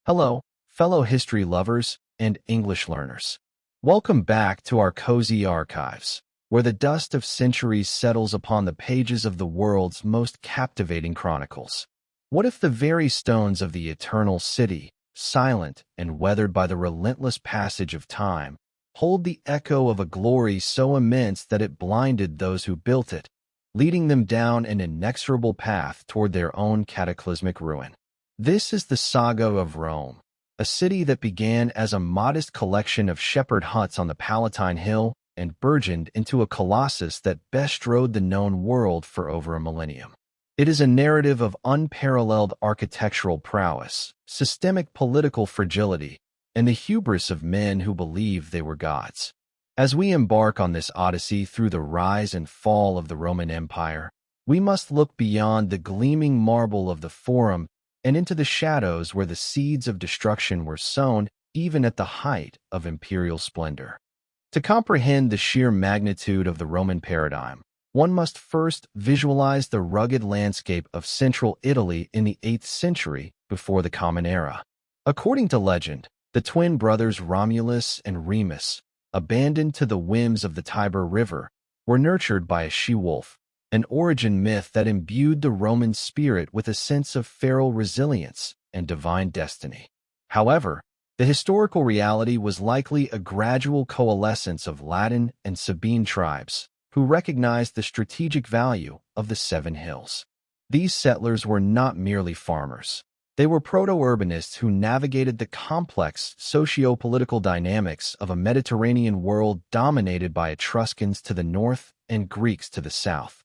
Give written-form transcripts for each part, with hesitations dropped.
Hello, fellow history lovers and English learners. Welcome back to our cozy archives, where the dust of centuries settles upon the pages of the world's most captivating chronicles. What if the very stones of the eternal city, silent and weathered by the relentless passage of time, hold the echo of a glory so immense that it blinded those who built it, leading them down an inexorable path toward their own cataclysmic ruin? This is the saga of Rome, a city that began as a modest collection of shepherd huts on the Palatine Hill and burgeoned into a colossus that bestrode the known world for over a millennium. It is a narrative of unparalleled architectural prowess, systemic political fragility, and the hubris of men who believed they were gods. As we embark on this odyssey through the rise and fall of the Roman Empire, we must look beyond the gleaming marble of the Forum and into the shadows where the seeds of destruction were sown even at the height of imperial splendor. To comprehend the sheer magnitude of the Roman paradigm, one must first visualize the rugged landscape of central Italy in the 8th century before the Common Era. According to legend, the twin brothers Romulus and Remus, abandoned to the whims of the Tiber River, were nurtured by a she-wolf, an origin myth that imbued the Roman spirit with a sense of feral resilience and divine destiny. However, the historical reality was likely a gradual coalescence of Latin and Sabine tribes, who recognized the strategic value of the Seven Hills. These settlers were not merely farmers. They were proto-urbanists who navigated the complex socio-political dynamics of a Mediterranean world dominated by Etruscans to the north and Greeks to the south.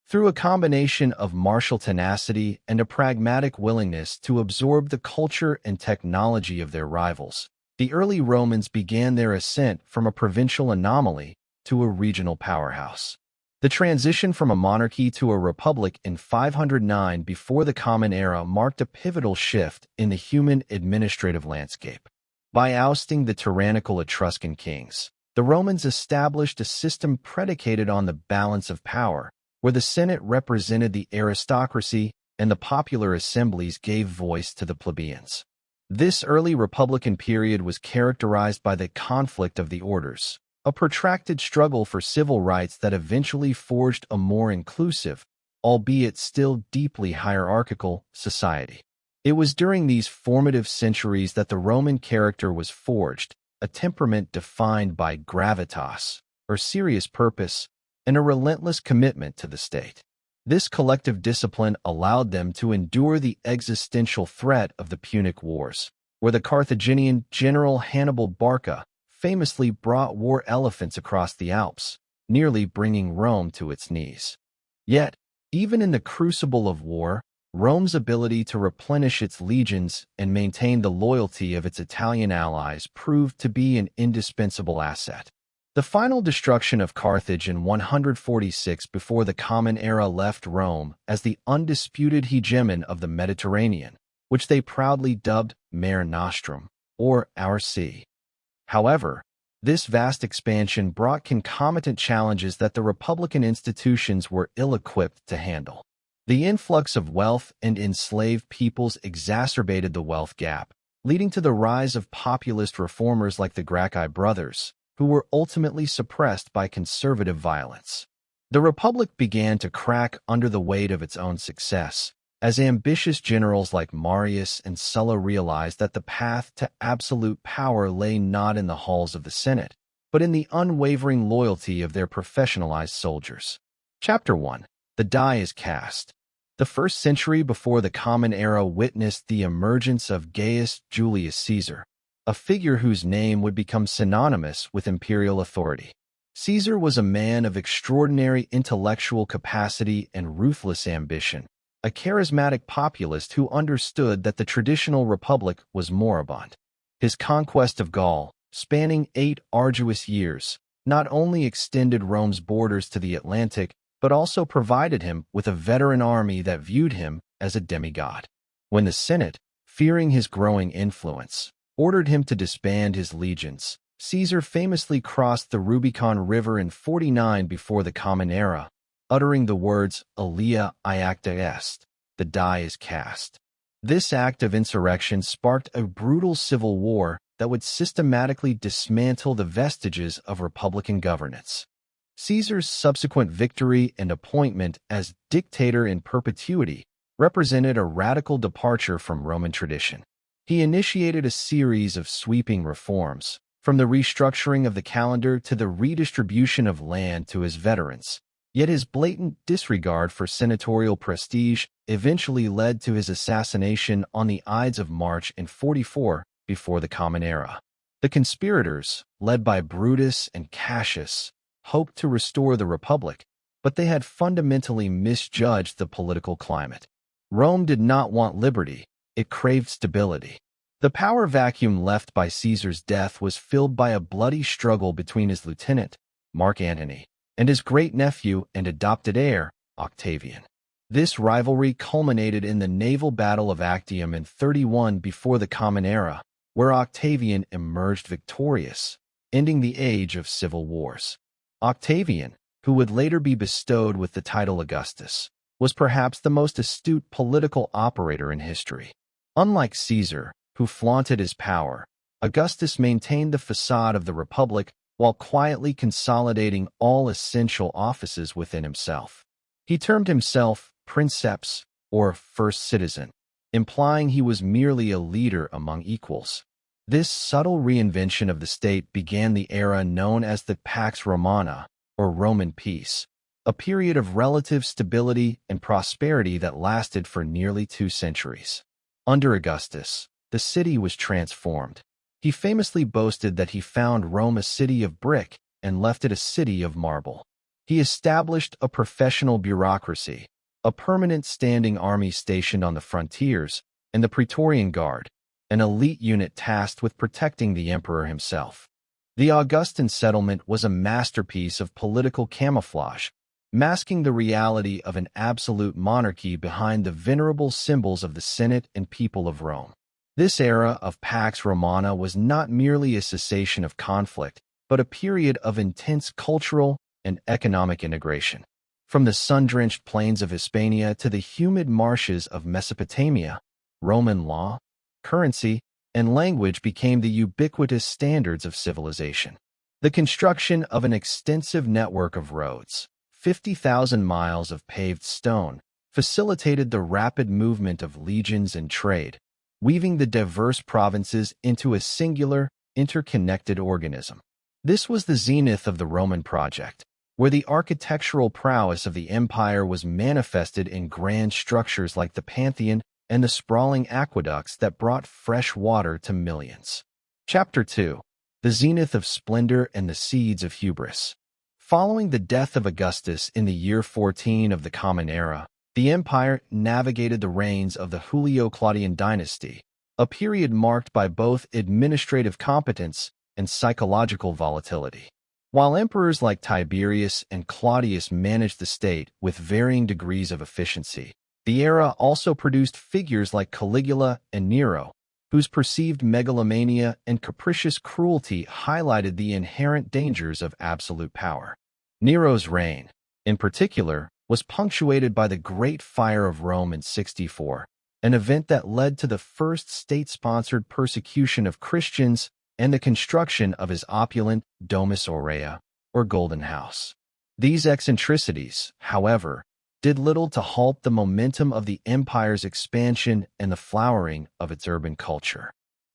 Through a combination of martial tenacity and a pragmatic willingness to absorb the culture and technology of their rivals, the early Romans began their ascent from a provincial anomaly to a regional powerhouse. The transition from a monarchy to a republic in 509 before the Common Era marked a pivotal shift in the human administrative landscape. By ousting the tyrannical Etruscan kings, the Romans established a system predicated on the balance of power, where the Senate represented the aristocracy and the popular assemblies gave voice to the plebeians. This early republican period was characterized by the conflict of the orders, a protracted struggle for civil rights that eventually forged a more inclusive, albeit still deeply hierarchical, society. It was during these formative centuries that the Roman character was forged, a temperament defined by gravitas, or serious purpose, and a relentless commitment to the state. This collective discipline allowed them to endure the existential threat of the Punic Wars, where the Carthaginian general Hannibal Barca famously brought war elephants across the Alps, nearly bringing Rome to its knees. Yet, even in the crucible of war, Rome's ability to replenish its legions and maintain the loyalty of its Italian allies proved to be an indispensable asset. The final destruction of Carthage in 146 before the Common Era left Rome as the undisputed hegemon of the Mediterranean, which they proudly dubbed Mare Nostrum, or Our Sea. However, this vast expansion brought concomitant challenges that the republican institutions were ill-equipped to handle. The influx of wealth and enslaved peoples exacerbated the wealth gap, leading to the rise of populist reformers like the Gracchi brothers, who were ultimately suppressed by conservative violence. The Republic began to crack under the weight of its own success, as ambitious generals like Marius and Sulla realized that the path to absolute power lay not in the halls of the Senate, but in the unwavering loyalty of their professionalized soldiers. Chapter 1. The Die is Cast. The first century before the Common Era witnessed the emergence of Gaius Julius Caesar, a figure whose name would become synonymous with imperial authority. Caesar was a man of extraordinary intellectual capacity and ruthless ambition, a charismatic populist who understood that the traditional republic was moribund. His conquest of Gaul, spanning 8 arduous years, not only extended Rome's borders to the Atlantic, but also provided him with a veteran army that viewed him as a demigod. When the Senate, fearing his growing influence, ordered him to disband his legions, Caesar famously crossed the Rubicon River in 49 before the Common Era, uttering the words, Alia iacta est, the die is cast. This act of insurrection sparked a brutal civil war that would systematically dismantle the vestiges of republican governance. Caesar's subsequent victory and appointment as dictator in perpetuity represented a radical departure from Roman tradition. He initiated a series of sweeping reforms, from the restructuring of the calendar to the redistribution of land to his veterans. Yet his blatant disregard for senatorial prestige eventually led to his assassination on the Ides of March in 44 before the Common Era. The conspirators, led by Brutus and Cassius, hoped to restore the Republic, but they had fundamentally misjudged the political climate. Rome did not want liberty, it craved stability. The power vacuum left by Caesar's death was filled by a bloody struggle between his lieutenant, Mark Antony, and his great-nephew and adopted heir, Octavian. This rivalry culminated in the naval battle of Actium in 31 before the Common Era, where Octavian emerged victorious, ending the age of civil wars. Octavian, who would later be bestowed with the title Augustus, was perhaps the most astute political operator in history. Unlike Caesar, who flaunted his power, Augustus maintained the facade of the Republic while quietly consolidating all essential offices within himself. He termed himself princeps, or first citizen, implying he was merely a leader among equals. This subtle reinvention of the state began the era known as the Pax Romana, or Roman peace, a period of relative stability and prosperity that lasted for nearly 2 centuries. Under Augustus, the city was transformed. He famously boasted that he found Rome a city of brick and left it a city of marble. He established a professional bureaucracy, a permanent standing army stationed on the frontiers, and the Praetorian Guard, an elite unit tasked with protecting the emperor himself. The Augustan settlement was a masterpiece of political camouflage, masking the reality of an absolute monarchy behind the venerable symbols of the Senate and people of Rome. This era of Pax Romana was not merely a cessation of conflict, but a period of intense cultural and economic integration. From the sun-drenched plains of Hispania to the humid marshes of Mesopotamia, Roman law, currency, and language became the ubiquitous standards of civilization. The construction of an extensive network of roads, 50,000 miles of paved stone, facilitated the rapid movement of legions and trade, weaving the diverse provinces into a singular, interconnected organism. This was the zenith of the Roman project, where the architectural prowess of the empire was manifested in grand structures like the Pantheon and the sprawling aqueducts that brought fresh water to millions. Chapter 2. The Zenith of Splendor and the Seeds of Hubris. Following the death of Augustus in the year 14 of the Common Era, the empire navigated the reigns of the Julio-Claudian dynasty, a period marked by both administrative competence and psychological volatility. While emperors like Tiberius and Claudius managed the state with varying degrees of efficiency, the era also produced figures like Caligula and Nero, whose perceived megalomania and capricious cruelty highlighted the inherent dangers of absolute power. Nero's reign, in particular, was punctuated by the Great Fire of Rome in 64, an event that led to the first state-sponsored persecution of Christians and the construction of his opulent Domus Aurea, or Golden House. These eccentricities, however, did little to halt the momentum of the empire's expansion and the flowering of its urban culture.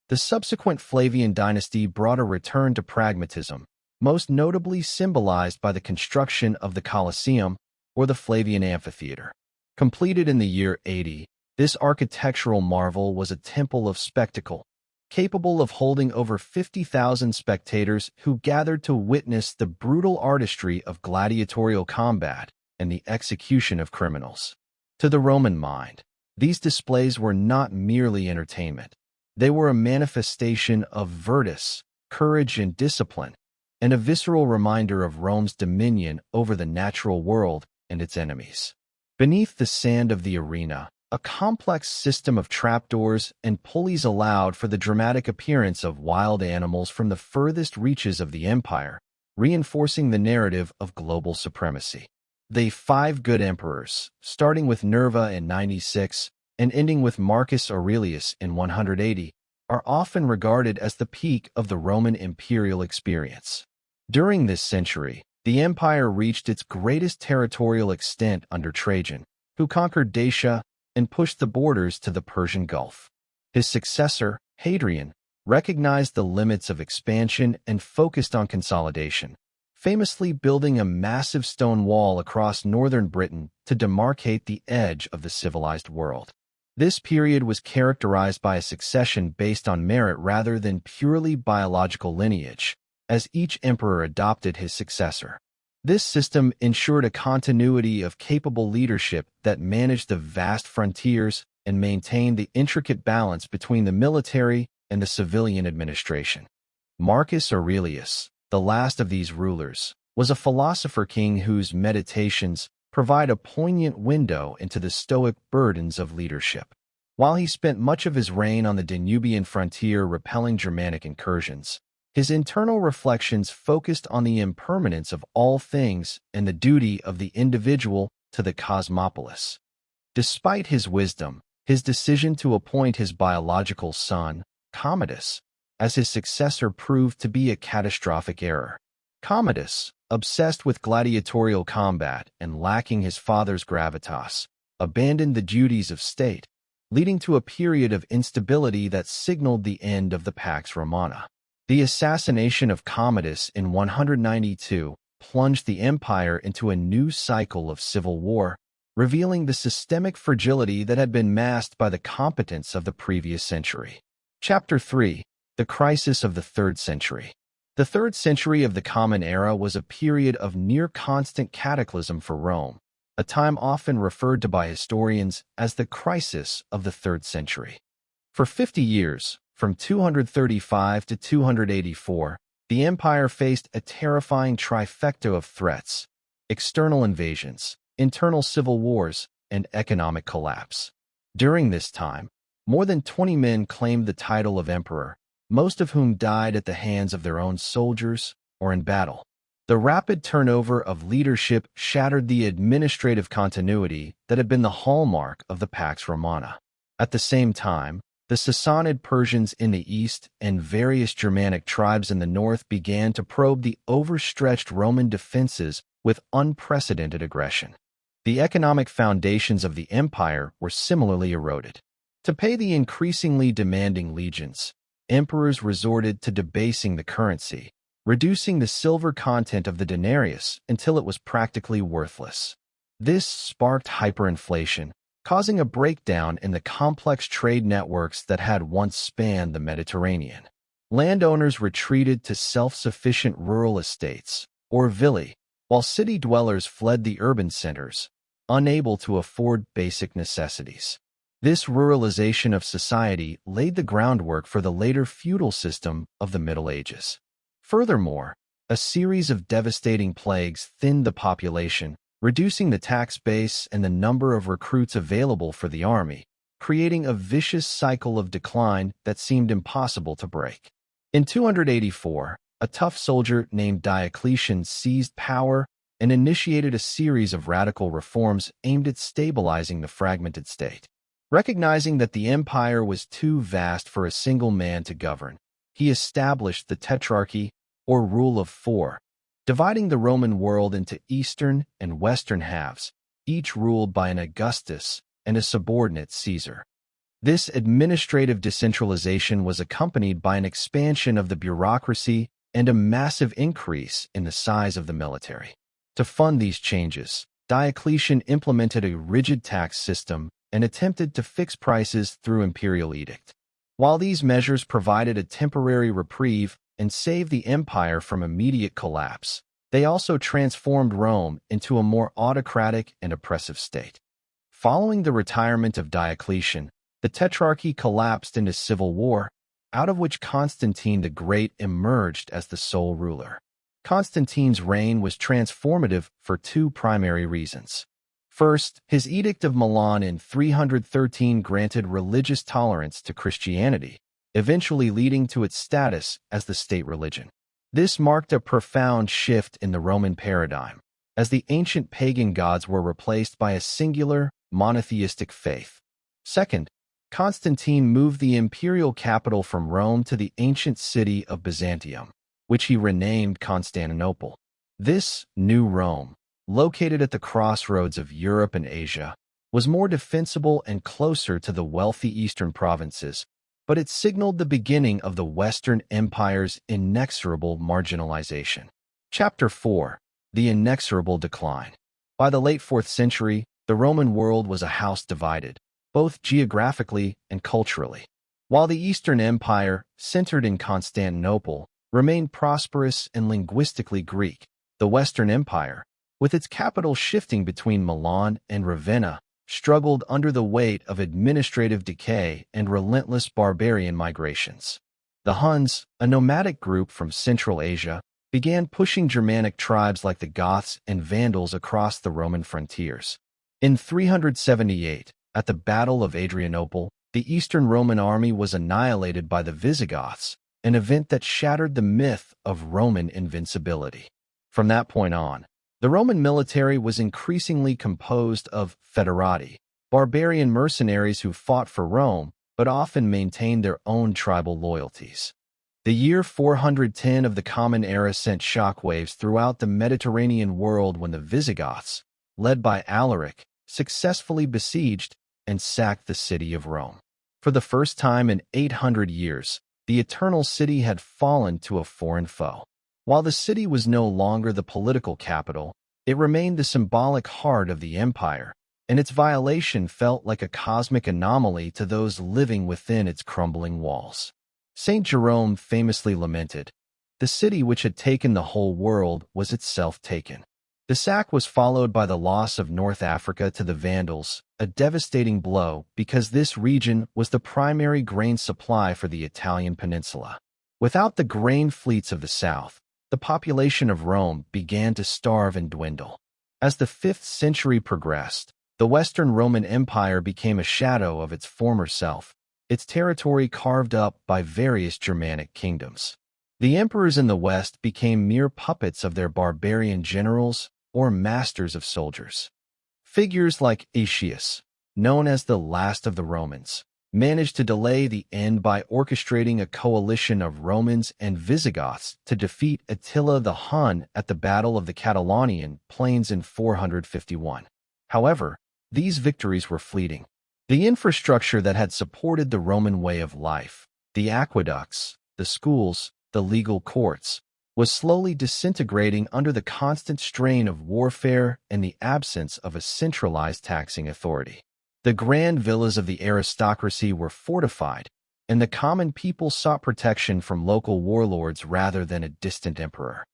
The subsequent Flavian dynasty brought a return to pragmatism, most notably symbolized by the construction of the Colosseum, or the Flavian Amphitheater. Completed in the year 80, this architectural marvel was a temple of spectacle, capable of holding over 50,000 spectators who gathered to witness the brutal artistry of gladiatorial combat and the execution of criminals. To the Roman mind, these displays were not merely entertainment. They were a manifestation of virtus, courage, and discipline, and a visceral reminder of Rome's dominion over the natural world and its enemies. Beneath the sand of the arena, a complex system of trapdoors and pulleys allowed for the dramatic appearance of wild animals from the furthest reaches of the empire, reinforcing the narrative of global supremacy. The 5 good emperors, starting with Nerva in 96, and ending with Marcus Aurelius in 180, are often regarded as the peak of the Roman imperial experience. During this century, the empire reached its greatest territorial extent under Trajan, who conquered Dacia and pushed the borders to the Persian Gulf. His successor, Hadrian, recognized the limits of expansion and focused on consolidation, famously building a massive stone wall across northern Britain to demarcate the edge of the civilized world. This period was characterized by a succession based on merit rather than purely biological lineage, as each emperor adopted his successor. This system ensured a continuity of capable leadership that managed the vast frontiers and maintained the intricate balance between the military and the civilian administration. Marcus Aurelius, the last of these rulers, was a philosopher king whose meditations provide a poignant window into the stoic burdens of leadership. While he spent much of his reign on the Danubian frontier repelling Germanic incursions, his internal reflections focused on the impermanence of all things and the duty of the individual to the cosmopolis. Despite his wisdom, his decision to appoint his biological son, Commodus, as his successor proved to be a catastrophic error. Commodus, obsessed with gladiatorial combat and lacking his father's gravitas, abandoned the duties of state, leading to a period of instability that signaled the end of the Pax Romana. The assassination of Commodus in 192 plunged the empire into a new cycle of civil war, revealing the systemic fragility that had been masked by the competence of the previous century. Chapter 3. The Crisis of the Third Century. The Third Century of the Common Era was a period of near-constant cataclysm for Rome, a time often referred to by historians as the Crisis of the Third Century. For 50 years, from 235 to 284, the empire faced a terrifying trifecta of threats: external invasions, internal civil wars, and economic collapse. During this time, more than 20 men claimed the title of emperor, most of whom died at the hands of their own soldiers or in battle. The rapid turnover of leadership shattered the administrative continuity that had been the hallmark of the Pax Romana. At the same time, the Sassanid Persians in the east and various Germanic tribes in the north began to probe the overstretched Roman defenses with unprecedented aggression. The economic foundations of the empire were similarly eroded. To pay the increasingly demanding legions, emperors resorted to debasing the currency, reducing the silver content of the denarius until it was practically worthless. This sparked hyperinflation, causing a breakdown in the complex trade networks that had once spanned the Mediterranean. Landowners retreated to self-sufficient rural estates, or villi, while city dwellers fled the urban centers, unable to afford basic necessities. This ruralization of society laid the groundwork for the later feudal system of the Middle Ages. Furthermore, a series of devastating plagues thinned the population, reducing the tax base and the number of recruits available for the army, creating a vicious cycle of decline that seemed impossible to break. In 284, a tough soldier named Diocletian seized power and initiated a series of radical reforms aimed at stabilizing the fragmented state. Recognizing that the empire was too vast for a single man to govern, he established the tetrarchy, or rule of four, dividing the Roman world into eastern and western halves, each ruled by an Augustus and a subordinate Caesar. This administrative decentralization was accompanied by an expansion of the bureaucracy and a massive increase in the size of the military. To fund these changes, Diocletian implemented a rigid tax system and attempted to fix prices through imperial edict. While these measures provided a temporary reprieve and saved the empire from immediate collapse, they also transformed Rome into a more autocratic and oppressive state. Following the retirement of Diocletian, the Tetrarchy collapsed into civil war, out of which Constantine the Great emerged as the sole ruler. Constantine's reign was transformative for two primary reasons. First, his Edict of Milan in 313 granted religious tolerance to Christianity, eventually leading to its status as the state religion. This marked a profound shift in the Roman paradigm, as the ancient pagan gods were replaced by a singular, monotheistic faith. Second, Constantine moved the imperial capital from Rome to the ancient city of Byzantium, which he renamed Constantinople. This new Rome, located at the crossroads of Europe and Asia, was more defensible and closer to the wealthy eastern provinces, but it signaled the beginning of the Western Empire's inexorable marginalization. Chapter 4. The Inexorable Decline. By the late 4th century, the Roman world was a house divided, both geographically and culturally. While the Eastern Empire, centered in Constantinople, remained prosperous and linguistically Greek, the Western Empire, with its capital shifting between Milan and Ravenna, struggled under the weight of administrative decay and relentless barbarian migrations. The Huns, a nomadic group from Central Asia, began pushing Germanic tribes like the Goths and Vandals across the Roman frontiers. In 378, at the Battle of Adrianople, the Eastern Roman army was annihilated by the Visigoths, an event that shattered the myth of Roman invincibility. From that point on, the Roman military was increasingly composed of foederati, barbarian mercenaries who fought for Rome but often maintained their own tribal loyalties. The year 410 of the Common Era sent shockwaves throughout the Mediterranean world when the Visigoths, led by Alaric, successfully besieged and sacked the city of Rome. For the first time in 800 years, the Eternal City had fallen to a foreign foe. While the city was no longer the political capital, it remained the symbolic heart of the empire, and its violation felt like a cosmic anomaly to those living within its crumbling walls. Saint Jerome famously lamented, "The city which had taken the whole world was itself taken." The sack was followed by the loss of North Africa to the Vandals, a devastating blow because this region was the primary grain supply for the Italian peninsula. Without the grain fleets of the south, the population of Rome began to starve and dwindle. As the 5th century progressed, the Western Roman Empire became a shadow of its former self, its territory carved up by various Germanic kingdoms. The emperors in the West became mere puppets of their barbarian generals or masters of soldiers. Figures like Aetius, known as the last of the Romans, managed to delay the end by orchestrating a coalition of Romans and Visigoths to defeat Attila the Hun at the Battle of the Catalaunian Plains in 451. However, these victories were fleeting. The infrastructure that had supported the Roman way of life, the aqueducts, the schools, the legal courts, was slowly disintegrating under the constant strain of warfare and the absence of a centralized taxing authority. The grand villas of the aristocracy were fortified, and the common people sought protection from local warlords rather than a distant emperor.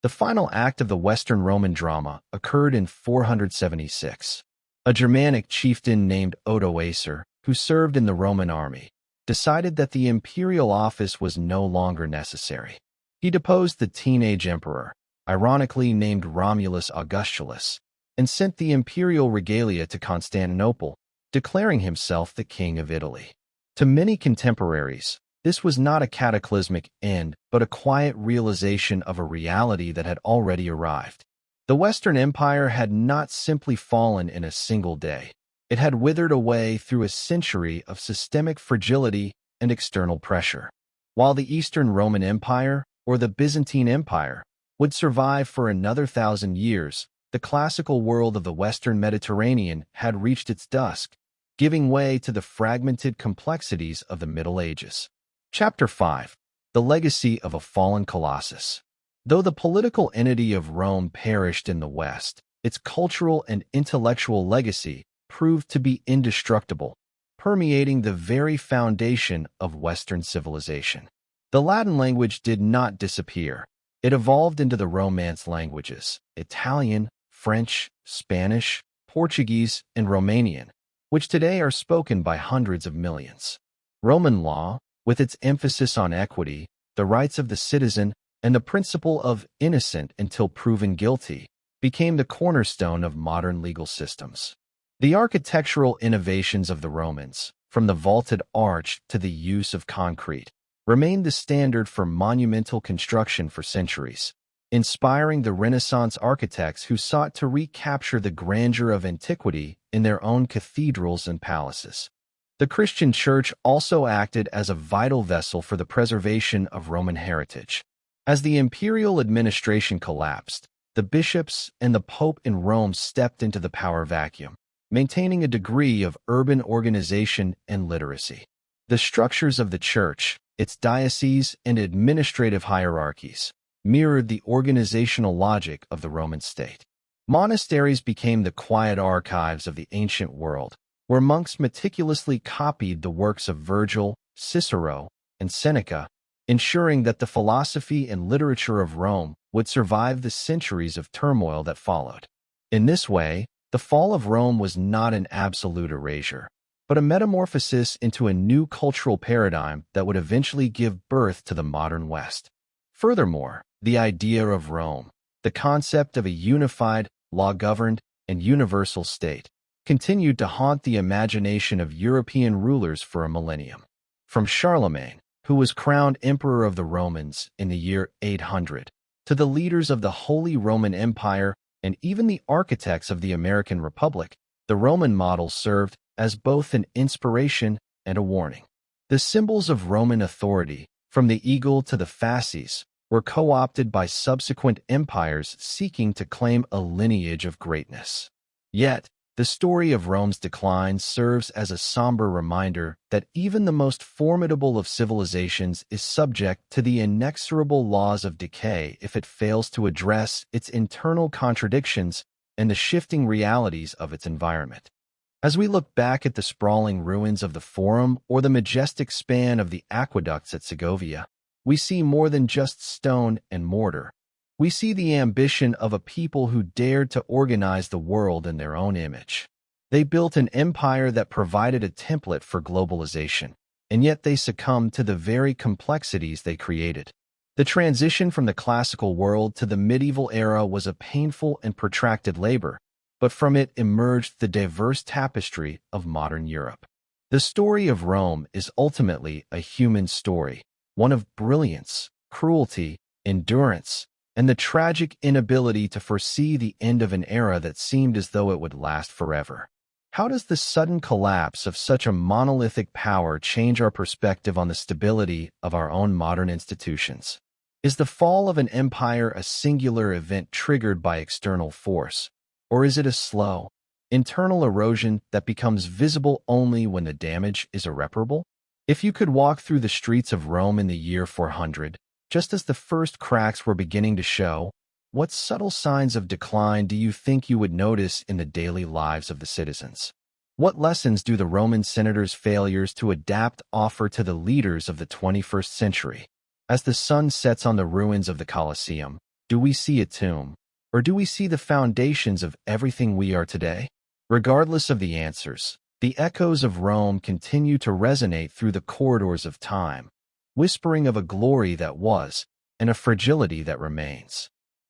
The final act of the Western Roman drama occurred in 476. A Germanic chieftain named Odoacer, who served in the Roman army, decided that the imperial office was no longer necessary. He deposed the teenage emperor, ironically named Romulus Augustulus, and sent the imperial regalia to Constantinople, declaring himself the king of Italy. To many contemporaries, this was not a cataclysmic end, but a quiet realization of a reality that had already arrived. The Western Empire had not simply fallen in a single day. It had withered away through a century of systemic fragility and external pressure. While the Eastern Roman Empire, or the Byzantine Empire, would survive for another 1,000 years, the classical world of the Western Mediterranean had reached its dusk, giving way to the fragmented complexities of the Middle Ages. Chapter 5. The Legacy of a Fallen Colossus. Though the political entity of Rome perished in the West, its cultural and intellectual legacy proved to be indestructible, permeating the very foundation of Western civilization. The Latin language did not disappear. It evolved into the Romance languages, Italian, French, Spanish, Portuguese, and Romanian, which today are spoken by hundreds of millions. Roman law, with its emphasis on equity, the rights of the citizen, and the principle of innocent until proven guilty, became the cornerstone of modern legal systems. The architectural innovations of the Romans, from the vaulted arch to the use of concrete, remained the standard for monumental construction for centuries, inspiring the Renaissance architects who sought to recapture the grandeur of antiquity in their own cathedrals and palaces. The Christian Church also acted as a vital vessel for the preservation of Roman heritage. As the imperial administration collapsed, the bishops and the Pope in Rome stepped into the power vacuum, maintaining a degree of urban organization and literacy. The structures of the Church, its dioceses and administrative hierarchies, mirrored the organizational logic of the Roman state. Monasteries became the quiet archives of the ancient world, where monks meticulously copied the works of Virgil, Cicero, and Seneca, ensuring that the philosophy and literature of Rome would survive the centuries of turmoil that followed. In this way, the fall of Rome was not an absolute erasure, but a metamorphosis into a new cultural paradigm that would eventually give birth to the modern West. Furthermore, the idea of Rome, the concept of a unified, law-governed, and universal state, continued to haunt the imagination of European rulers for a millennium. From Charlemagne, who was crowned Emperor of the Romans in the year 800, to the leaders of the Holy Roman Empire and even the architects of the American Republic, the Roman model served as both an inspiration and a warning. The symbols of Roman authority, from the eagle to the fasces, were co-opted by subsequent empires seeking to claim a lineage of greatness. Yet, the story of Rome's decline serves as a somber reminder that even the most formidable of civilizations is subject to the inexorable laws of decay if it fails to address its internal contradictions and the shifting realities of its environment. As we look back at the sprawling ruins of the Forum or the majestic span of the aqueducts at Segovia, we see more than just stone and mortar. We see the ambition of a people who dared to organize the world in their own image. They built an empire that provided a template for globalization, and yet they succumbed to the very complexities they created. The transition from the classical world to the medieval era was a painful and protracted labor, but from it emerged the diverse tapestry of modern Europe. The story of Rome is ultimately a human story, one of brilliance, cruelty, endurance, and the tragic inability to foresee the end of an era that seemed as though it would last forever. How does the sudden collapse of such a monolithic power change our perspective on the stability of our own modern institutions? Is the fall of an empire a singular event triggered by external force, or is it a slow, internal erosion that becomes visible only when the damage is irreparable? If you could walk through the streets of Rome in the year 400, just as the first cracks were beginning to show, what subtle signs of decline do you think you would notice in the daily lives of the citizens? What lessons do the Roman senators' failures to adapt offer to the leaders of the 21st century? As the sun sets on the ruins of the Colosseum, do we see a tomb, or do we see the foundations of everything we are today? Regardless of the answers, the echoes of Rome continue to resonate through the corridors of time, whispering of a glory that was and a fragility that remains.